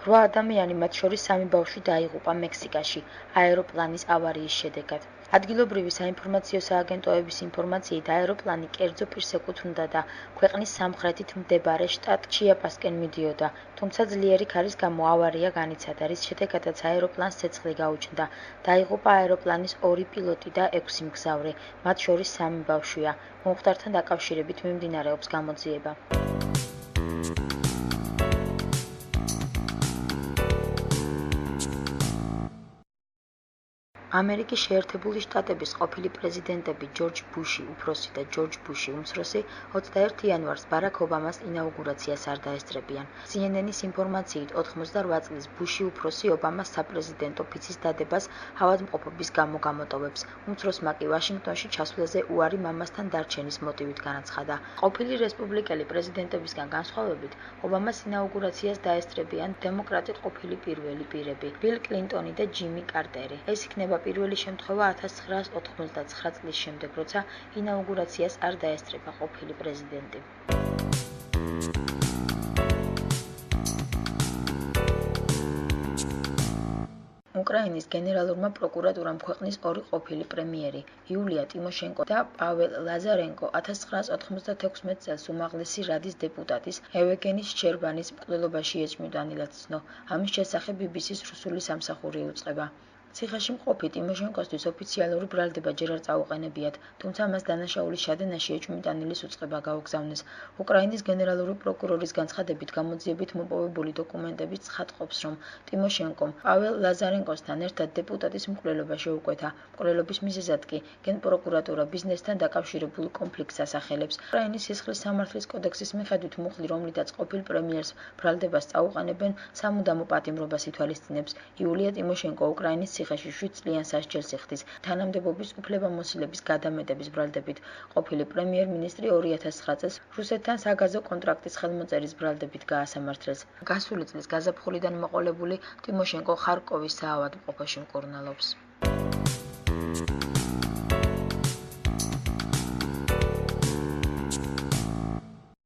8 ადამიანი, მათ შორის 3 ბავშვი დაიღუპა მექსიკაში აეროპლანის ავარიის შედეგად. ადგილობრივი საინფორმაციო სააგენტოების ინფორმაციით, აეროპლანი კერძო პირს ეკუთვნოდა და ქვეყნის სამხრეთით მდებარე შტატ ჩიაპასკენ მიდიოდა, თუმცა ძლიერი ქარის გამო ავარია განიცადა, რის შედეგადაც აეროპლანს ცეცხლი გაუჩნდა. დაიღუპა აეროპლანის 2 პილოტი და 6 მგზავრი, მათ შორის 3 ბავშვია. მომხდართან დაკავშირებით მიმდინარეობს გამოძიება. ამერიკის შეერთებული შტატების ყოფილი პრეზიდენტები ჯორჯ ბუში უფროსი და ჯორჯ ბუში უმცროსი 21 იანვარს ბარაქ ობამას ინაუგურაციას არ დაესწრებიან. CNN-ის ინფორმაციით, 88 წლის ბუში უფროსი ობამას საპრეზიდენტო ფიცის დადებას ავადმყოფობის გამო გამოტოვებს. უმცროსმა კი ვაშინგტონში ჩასვლაზე უარი მამასთან დარჩენის მოტივით განაცხადა. ყოფილი რესპუბლიკელი პრეზიდენტებისგან განსხვავებით, ობამას ინაუგურაციას დაესწრებიან დემოკრატი ყოფილი პირველი პირები, ბილ კლინტონი და ჯიმი კარტერი. ეს იქნება პირველი შემთხვევა 1999 წლის შემდეგ, როცა ინაუგურაციას არ დაესწრება ყოფილი პრეზიდენტი. უკრაინის გენერალურმა პროკურატურამ ქვეყნის 2 ყოფილი პრემიერი, იულია ტიმოშენკო და პაველ ლაზარენკო 1996 წელს უმაღლესი რადის დეპუტატის ევგენი შჩერბანის მკვლელობაში ეჭვმიტანილად ცნო. ამის შესახებ BBC-ს რუსული სამსახური უწყება. ციხეში მყოფი ტიმოშენკოსთვის ოფიციალური ბრალდება ჯერ არ წაუყენებიათ, თუმცა მას დანაშაულის ჩადენაში ეჭვმიტანილის უწყება გაუგზავნეს. უკრაინის გენერალური პროკურორის განცხადებით, გამოძიებით მოპოვებული დოკუმენტები ცხადყოფს, რომ ტიმოშენკომ პაველ ლაზარენკოსთან ერთად დეპუტატის მკვლელობა შეუკვეთა. მკვლელობის მიზეზად კი გენპროკურატურა ბიზნესთან დაკავშირებულ კონფლიქტს ასახელებს. უკრაინის სისხლის სამართლის კოდექსის მიხედვით მუხლი, რომლითაც ყოფილ პრემიერს ბრალდებას წაუყენებენ, სამუდამო პატიმრობას ითვალისწინებს. იულია ტიმოშენკო უკრაინის ციხეში 7 წლიან სასჯელს იხდის. თანამდებობის უფლებამოსილების გადამეტების ბრალდებით ყოფილი პრემიერ-მინისტრი 2009 წელს რუსეთთან საგაზო კონტრაქტის ხელმოწერის ბრალდებით გაასამართლეს. გასული წლის გაზაფხულიდან მოყოლებული ტიმოშენკო ხარკოვის საავადმყოფოში მკურნალობს.